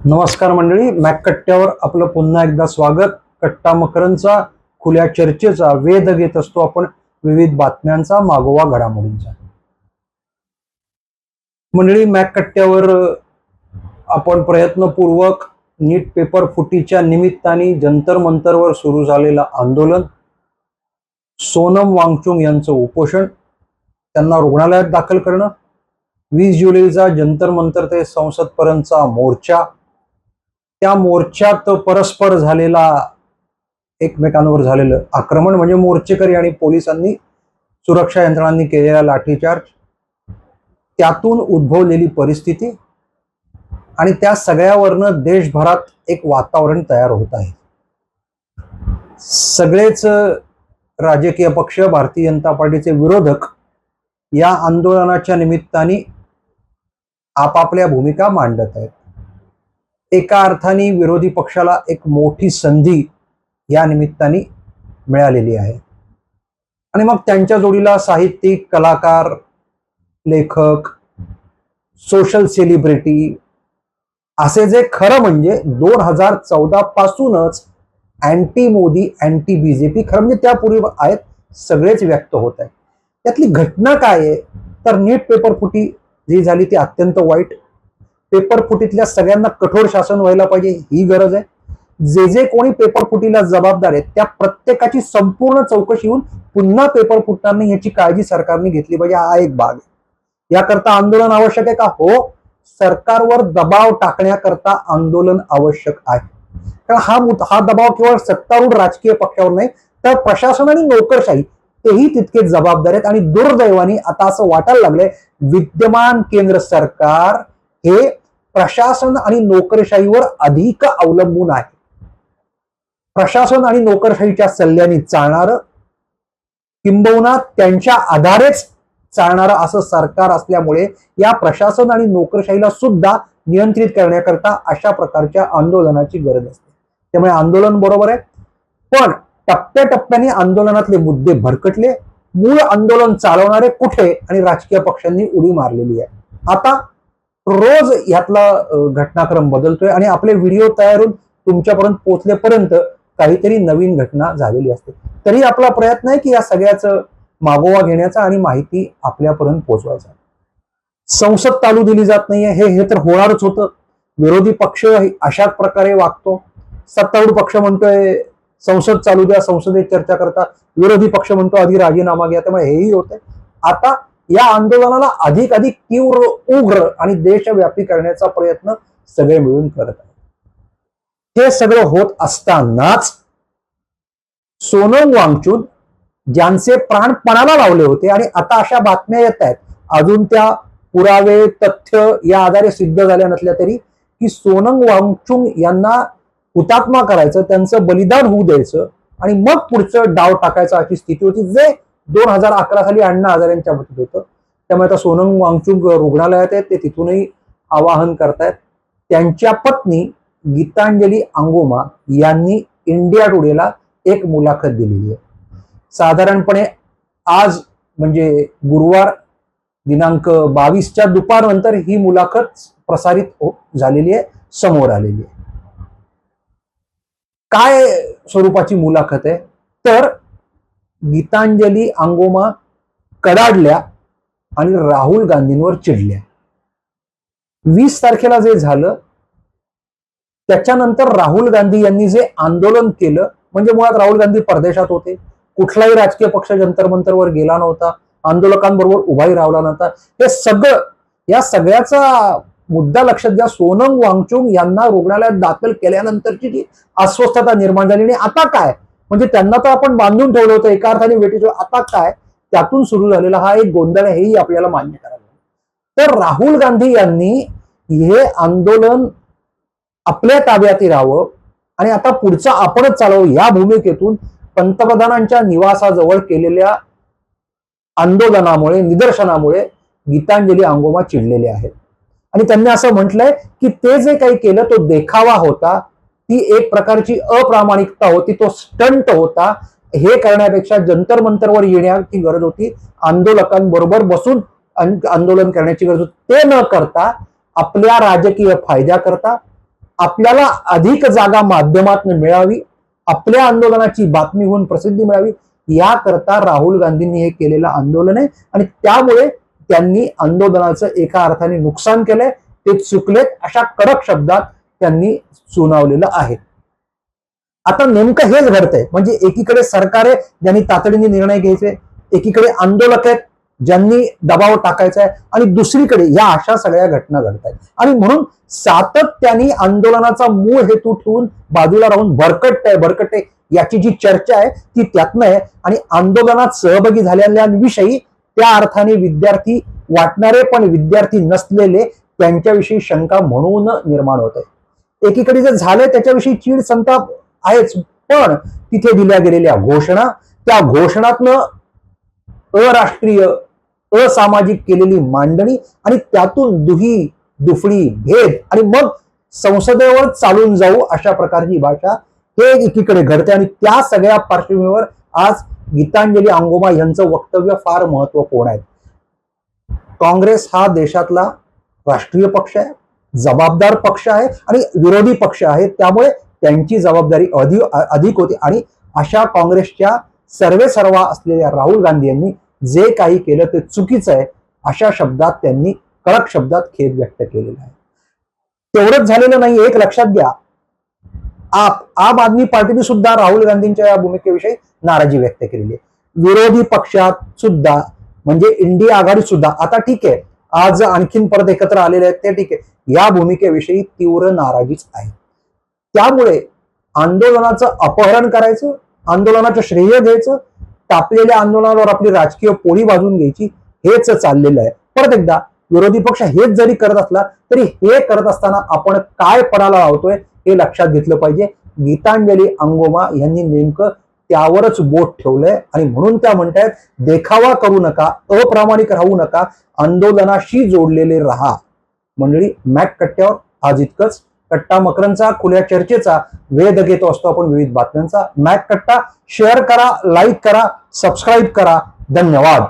नमस्कार मंडळी, मॅक कट्ट्यावर आपलं पुन्हा एकदा स्वागत. कट्टा मकरंदचा खुल्या चर्चेचा वेध घेत असतो आपण विविध बातम्यांचा, मागोवा घडामोडींचा. मंडळी, मॅक कट्ट्यावर आपण प्रयत्नपूर्वक नीट पेपर फुटीच्या निमित्ताने जंतर मंतरवर सुरू झालेलं आंदोलन, सोनम वांगचुक यांचं उपोषण, त्यांना रुग्णालयात दाखल करणं, 20 जुलैचा जंतर मंतर ते संसदपर्यंतचा मोर्चा, त्या मोर्चात परस्पर झालेला एकमेकांवर झालेलं आक्रमण म्हणजे मोर्चेकरी आणि पोलिसांनी सुरक्षा यंत्रणांनी केलेला लाठीचार्ज, त्यातून उद्भवलेली परिस्थिती आणि त्या सगळ्यावरनं देशभरात एक वातावरण तयार होत आहे. सगळेच राजकीय पक्ष, भारतीय जनता पार्टीचे विरोधक या आंदोलनाच्या निमित्ताने आपापल्या भूमिका मांडत आहेत. एका अर्थाने विरोधी पक्षाला एक मोठी संधी या निमित्ताने मिळालेली आहे आणि मग त्यांच्या जोडीला साहित्यिक, कलाकार, लेखक, सोशल सेलिब्रिटी असे जे खरं म्हणजे 2014 पासूनच अँटी मोदी, अँटी बीजेपी, खरं म्हणजे त्यापूर्वी आहेत, सगळेच व्यक्त होत आहेत. त्यातली घटना काय आहे तर नीट पेपर फुटी जी झाली ती अत्यंत वाईट. पेपर फुटीतल्या सगळ्यांना कठोर शासन व्हायला पाहिजे ही गरज आहे. जे जे कोणी पेपर फुटीला जबाबदार आहेत त्या प्रत्येकाची संपूर्ण चौकशी होऊन पुन्हा पेपर फुटणार नाही याची काळजी सरकारने घेतली पाहिजे. हा एक भाग आहे. याकरता आंदोलन आवश्यक आहे का? हो, सरकारवर दबाव टाकण्याकरता आंदोलन आवश्यक आहे. कारण हा दबाव केवळ सत्तारूढ राजकीय पक्षावर नाही तर प्रशासन आणि नोकरशाही तेही तितकेच जबाबदार आहेत. आणि दुर्दैवाने आता असं वाटायला लागलंय विद्यमान केंद्र सरकार हे प्रशासन आणि नोकरशाहीवर अधिक अवलंबून आहे. प्रशासन आणि नोकरशाहीच्या सल्ल्याने चालणारं, किंबहुना त्यांच्या आधारेच चालणारं असं सरकार असल्यामुळे या प्रशासन आणि नोकरशाहीला सुद्धा नियंत्रित करण्याकरता अशा प्रकारच्या आंदोलनाची गरज असते. त्यामुळे आंदोलन बरोबर आहे, पण टप्प्याटप्प्याने आंदोलनातले मुद्दे भरकटले. मूळ आंदोलन चालवणारे कुठे आणि राजकीय पक्षांनी उडी मारलेली आहे. आता रोज यातला घटनाक्रम बदलतोय आणि आपले व्हिडिओ तयार होऊन तुमच्यापर्यंत पोहोचलेपर्यंत काहीतरी नवीन घटना झालेली असते. तरी आपला प्रयत्न आहे की या सगळ्याचं मागोवा घेण्याचा आणि माहिती आपल्यापर्यंत पोहोचवायचा. संसद चालू दिली जात नाहीये हे तर होणारच होतं. विरोधी पक्ष अशाच प्रकारे वागतो. सत्तारूढ पक्ष म्हणतोय संसद चालू द्या, संसदेत चर्चा करता, विरोधी पक्ष म्हणतो आधी राजीनामा घ्या. त्यामुळे हेही होतंय. आता या आंदोलनाला अधिक तीव्र, उग्र आणि देशव्यापी करण्याचा प्रयत्न सगळे मिळून करत आहेत. हे सगळं होत असतानाच सोनम वांगचुक ज्यांचे प्राण पणाला लावले होते आणि आता अशा बातम्या येत आहेत, अजून त्या पुरावे, तथ्य या आधारे सिद्ध झाल्या नसल्या तरी, की सोनम वांगचुक यांना हुतात्मा करायचं, त्यांचं बलिदान होऊ द्यायचं आणि मग पुढचं डाव टाकायचं अशी स्थिती होती, जे 2011 साली अण्णा हजारेंच्या बाबतीत होतं. त्यामुळे आता सोनम वांगचुक रुग्णालयात आहेत, ते तिथूनही आवाहन करतायत. त्यांच्या पत्नी गीतांजली अंगोमा यांनी इंडिया टुडेला एक मुलाखत दिलेली आहे. साधारणपणे आज म्हणजे गुरुवार दिनांक 22च्या दुपारनंतर ही मुलाखत प्रसारित झालेली आहे, समोर आलेली आहे. काय स्वरूपाची मुलाखत आहे तर गीतांजली अंगोमा कडाडल्या आणि राहुल गांधींवर चिडल्या. 20 तारखेला जे झालं त्याच्यानंतर राहुल गांधी यांनी जे आंदोलन केलं, म्हणजे मुळात राहुल गांधी परदेशात होते, कुठलाही राजकीय पक्ष जंतर मंतरवर गेला नव्हता, आंदोलकांबरोबर उभाही राहिला नव्हता. हे सगळं, या सगळ्याचा मुद्दा लक्षात घ्या. सोनम वांगचुक यांना रुग्णालयात दाखल केल्यानंतरची जी अस्वस्थता निर्माण झाली आणि आता काय, म्हणजे त्यांना तर आपण बांधून ठेवलं होतं एका अर्थाने वेटीचं, आता काय, त्यातून सुरू झालेला हा एक गोंधळ आहे, हेही आपल्याला मान्य करायला. तर राहुल गांधी यांनी हे आंदोलन आपल्या ताब्यात राहावं आणि आता पुढचं आपणच चालवं या भूमिकेतून पंतप्रधानांच्या निवासाजवळ केलेल्या आंदोलनामुळे, निदर्शनामुळे गीतांजली अंगोमा चिडलेले आहेत. आणि त्यांनी असं म्हटलंय की ते जे काही केलं तो देखावा होता, ती एक प्रकारची अप्रामाणिकता होती, तो स्टंट होता. हे करण्यापेक्षा जंतर मंतरवर येण्याची गरज होती, आंदोलकांबरोबर बसून आंदोलन करण्याची गरज होती. ते न करता आपल्या राजकीय फायद्याकरता आपल्याला अधिक जागा माध्यमातून मिळावी, आपल्या आंदोलनाची बातमी होऊन प्रसिद्धी मिळावी, याकरता राहुल गांधींनी हे केलेलं आंदोलन आहे आणि त्यामुळे त्यांनी आंदोलनाचं एका अर्थाने नुकसान केलंय, ते चुकलेत अशा कडक शब्दात त्यांनी सुनावलेलं आहे. आता नेमकं हेच घडतंय, म्हणजे एकीकडे सरकार आहे ज्यांनी तातडीने निर्णय घ्यायचे, एकीकडे आंदोलक आहेत ज्यांनी दबाव टाकायचा आहे, आणि दुसरीकडे या अशा सगळ्या घटना घडत आहेत. आणि म्हणून सातत्याने आंदोलनाचा मूळ हेतू ठेवून बाजूला राहून भरकटते याची जी चर्चा आहे ती त्यातनं आहे. आणि आंदोलनात सहभागी झालेल्यांविषयी त्या अर्थाने विद्यार्थी वाटणारे पण विद्यार्थी नसलेले त्यांच्याविषयी शंका म्हणून निर्माण होत आहे. एकीकडे जे झालंय त्याच्याविषयी चीड संताप आहेच, पण तिथे दिल्या गेलेल्या घोषणा, त्या घोषणातनं अराष्ट्रीय असामाजिक केलेली मांडणी आणि त्यातून दुही दुफडी भेद आणि मग संसदेवर चालून जाऊ अशा प्रकारची भाषा हे एकीकडे घडते. आणि त्या सगळ्या पार्श्वभूमीवर आज गीतांजली अंगोमा यांचं वक्तव्य फार महत्वपूर्ण आहे. काँग्रेस हा देशातला राष्ट्रीय पक्ष आहे, जबाबदार पक्ष आहे आणि विरोधी पक्ष आहे, त्यामुळे त्यांची जबाबदारी अधिक होती. आणि अशा काँग्रेसच्या सर्वेसर्वा असलेल्या राहुल गांधी यांनी जे काही केलं ते चुकीचं आहे अशा शब्दात त्यांनी कडक शब्दात खेद व्यक्त केलेला आहे. तेवढंच झालेलं नाही, एक लक्षात घ्या, आम आदमी पार्टीने सुद्धा राहुल गांधींच्या या भूमिकेविषयी नाराजी व्यक्त केलेली आहे. विरोधी पक्षात सुद्धा म्हणजे इंडिया आघाडी सुद्धा, आता ठीक आहे आज आणखीन परत एकत्र आलेले आहेत ते ठीक आहे, या भूमिकेविषयी तीव्र नाराजीच आहे. त्यामुळे आंदोलनाचं अपहरण करायचं, आंदोलनाचं श्रेय घ्यायचं, तापलेल्या आंदोलनावर आपली राजकीय पोळी बाजून घ्यायची, हेच चाललेलं आहे. परत एकदा विरोधी पक्ष हेच जरी करत असला तरी हे करत असताना आपण काय पणाला लावतोय हे लक्षात घेतलं पाहिजे. गीतांजली अंगोमा यांनी नेमकं त्यावरच बोट ठेवलंय आणि म्हणून त्या म्हणतायत देखावा करू नका, अप्रामाणिक राहू नका, आंदोलनाशी जोडलेले राहा. मंडळी, मॅक कट्ट्यावर आज इतकंच. कट्टा मकरंचा खुल्या चर्चेचा वेध घेतो असतो आपण विविध बातम्यांचा. मॅक कट्टा शेअर करा, लाईक करा, सबस्क्राईब करा. धन्यवाद.